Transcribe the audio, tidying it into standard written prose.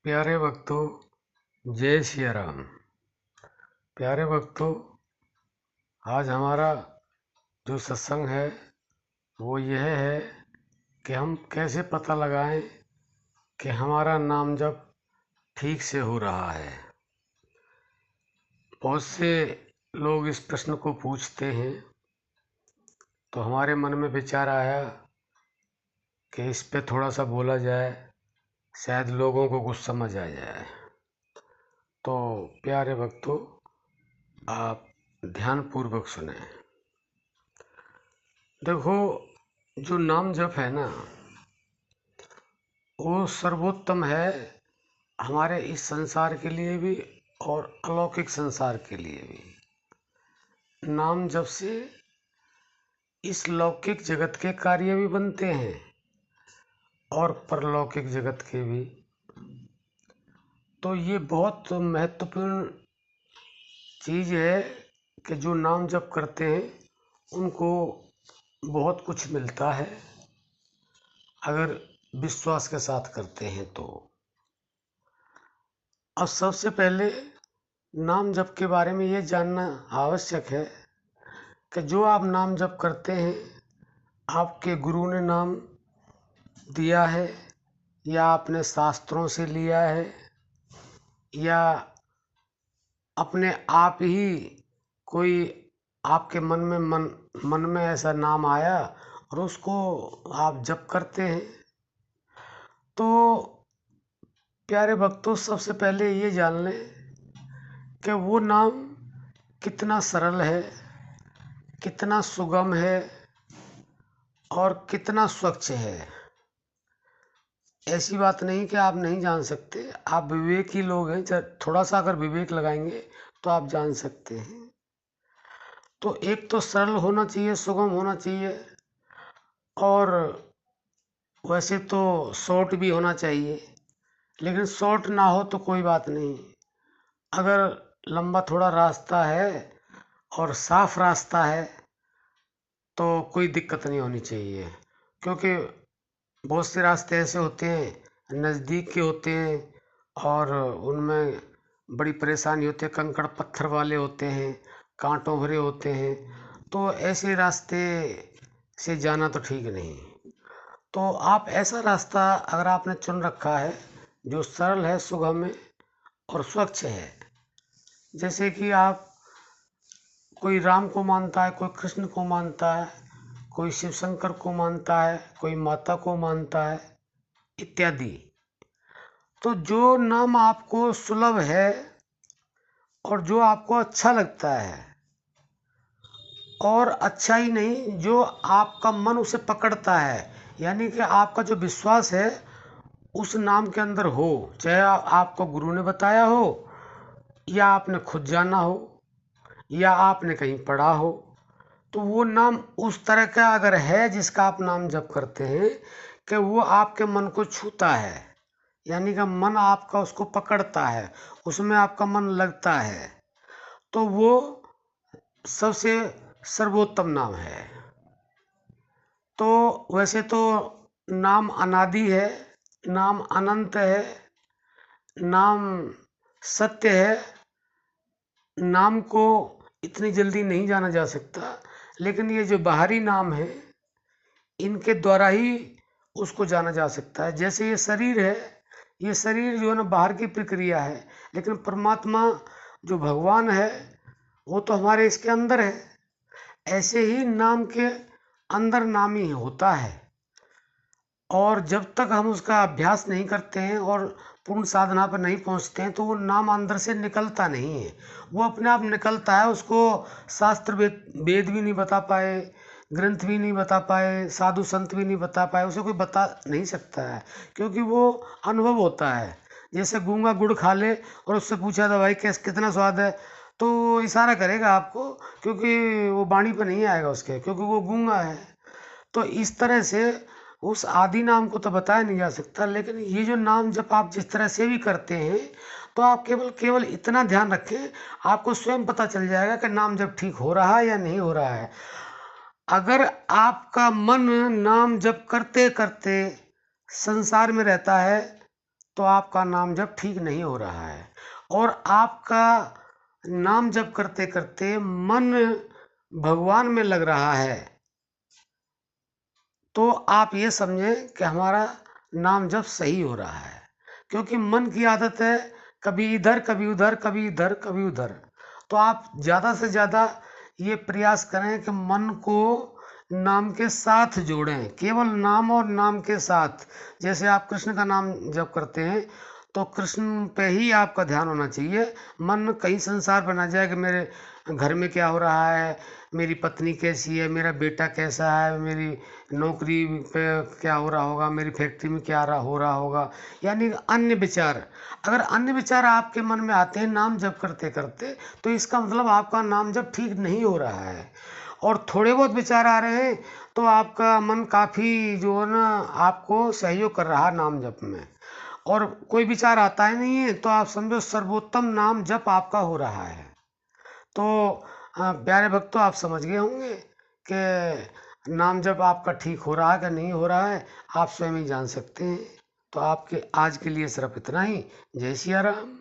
प्यारे भक्तों, जय सिया राम। प्यारे भक्तों, आज हमारा जो सत्संग है वो यह है कि हम कैसे पता लगाएं कि हमारा नाम जप ठीक से हो रहा है। बहुत से लोग इस प्रश्न को पूछते हैं, तो हमारे मन में विचार आया कि इस पे थोड़ा सा बोला जाए, शायद लोगों को कुछ समझ आ जाए। तो प्यारे भक्तों, आप ध्यानपूर्वक सुने। देखो, जो नाम जप है ना, वो सर्वोत्तम है हमारे इस संसार के लिए भी और अलौकिक संसार के लिए भी। नाम जप से इस लौकिक जगत के कार्य भी बनते हैं और परलौकिक जगत के भी। तो ये बहुत महत्वपूर्ण चीज़ है कि जो नाम जप करते हैं उनको बहुत कुछ मिलता है, अगर विश्वास के साथ करते हैं तो। अब सबसे पहले नाम जप के बारे में ये जानना आवश्यक है कि जो आप नाम जप करते हैं, आपके गुरु ने नाम दिया है या आपने शास्त्रों से लिया है या अपने आप ही कोई आपके मन में ऐसा नाम आया और उसको आप जप करते हैं। तो प्यारे भक्तों, सबसे पहले ये जान लें कि वो नाम कितना सरल है, कितना सुगम है और कितना स्वच्छ है। ऐसी बात नहीं कि आप नहीं जान सकते, आप विवेकी लोग हैं, थोड़ा सा अगर विवेक लगाएंगे तो आप जान सकते हैं। तो एक तो सरल होना चाहिए, सुगम होना चाहिए, और वैसे तो शॉर्ट भी होना चाहिए, लेकिन शॉर्ट ना हो तो कोई बात नहीं। अगर लंबा थोड़ा रास्ता है और साफ रास्ता है तो कोई दिक्कत नहीं होनी चाहिए, क्योंकि बहुत से रास्ते ऐसे होते हैं नज़दीक के होते हैं और उनमें बड़ी परेशानी होती है, कंकड़ पत्थर वाले होते हैं, कांटों भरे होते हैं। तो ऐसे रास्ते से जाना तो ठीक नहीं। तो आप ऐसा रास्ता अगर आपने चुन रखा है जो सरल है, सुगम है और स्वच्छ है, जैसे कि आप कोई राम को मानता है, कोई कृष्ण को मानता है, कोई शिव शंकर को मानता है, कोई माता को मानता है इत्यादि। तो जो नाम आपको सुलभ है और जो आपको अच्छा लगता है, और अच्छा ही नहीं, जो आपका मन उसे पकड़ता है, यानी कि आपका जो विश्वास है उस नाम के अंदर हो, चाहे आपको गुरु ने बताया हो या आपने खुद जाना हो या आपने कहीं पढ़ा हो, तो वो नाम उस तरह का अगर है जिसका आप नाम जप करते हैं कि वो आपके मन को छूता है, यानी कि मन आपका उसको पकड़ता है, उसमें आपका मन लगता है, तो वो सबसे सर्वोत्तम नाम है। तो वैसे तो नाम अनादि है, नाम अनंत है, नाम सत्य है, नाम को इतनी जल्दी नहीं जाना जा सकता, लेकिन ये जो बाहरी नाम है इनके द्वारा ही उसको जाना जा सकता है। जैसे ये शरीर है, ये शरीर जो है ना बाहर की प्रक्रिया है, लेकिन परमात्मा जो भगवान है वो तो हमारे इसके अंदर है। ऐसे ही नाम के अंदर नाम ही होता है, और जब तक हम उसका अभ्यास नहीं करते हैं और पूर्ण साधना पर नहीं पहुंचते हैं तो वो नाम अंदर से निकलता नहीं है। वो अपने आप निकलता है, उसको शास्त्र वेद भी नहीं बता पाए, ग्रंथ भी नहीं बता पाए, साधु संत भी नहीं बता पाए, उसे कोई बता नहीं सकता है, क्योंकि वो अनुभव होता है। जैसे गूंगा गुड़ खा ले और उससे पूछा था भाई कैसे कितना स्वाद है, तो वो इशारा करेगा आपको, क्योंकि वो वाणी पे नहीं आएगा उसके, क्योंकि वो गूंगा है। तो इस तरह से उस आदि नाम को तो बताया नहीं जा सकता, लेकिन ये जो नाम जब आप जिस तरह से भी करते हैं तो आप केवल इतना ध्यान रखें, आपको स्वयं पता चल जाएगा कि नाम जब ठीक हो रहा है या नहीं हो रहा है। अगर आपका मन नाम जप करते करते संसार में रहता है तो आपका नाम जप ठीक नहीं हो रहा है। और आपका नाम जप करते करते मन भगवान में लग रहा है, तो आप ये समझें कि हमारा नाम जप सही हो रहा है। क्योंकि मन की आदत है कभी इधर कभी उधर, कभी इधर कभी उधर। तो आप ज़्यादा से ज़्यादा ये प्रयास करें कि मन को नाम के साथ जोड़ें, केवल नाम और नाम के साथ। जैसे आप कृष्ण का नाम जप करते हैं तो कृष्ण पे ही आपका ध्यान होना चाहिए। मन कहीं संसार पर ना जाए कि मेरे घर में क्या हो रहा है, मेरी पत्नी कैसी है, मेरा बेटा कैसा है, मेरी नौकरी पे क्या हो रहा होगा, मेरी फैक्ट्री में क्या हो रहा होगा। यानी अन्य विचार, अगर अन्य विचार आपके मन में आते हैं नाम जप करते करते, तो इसका मतलब आपका नाम जप ठीक नहीं हो रहा है। और थोड़े बहुत विचार आ रहे हैं तो आपका मन काफ़ी जो है ना आपको सहयोग कर रहा है नाम जप में। और कोई विचार आता ही नहीं है तो आप समझो सर्वोत्तम नाम जप आपका हो रहा है। तो प्यारे भक्तों, आप समझ गए होंगे कि नाम जप आपका ठीक हो रहा है कि नहीं हो रहा है, आप स्वयं ही जान सकते हैं। तो आपके आज के लिए सिर्फ इतना ही। जय सिया राम।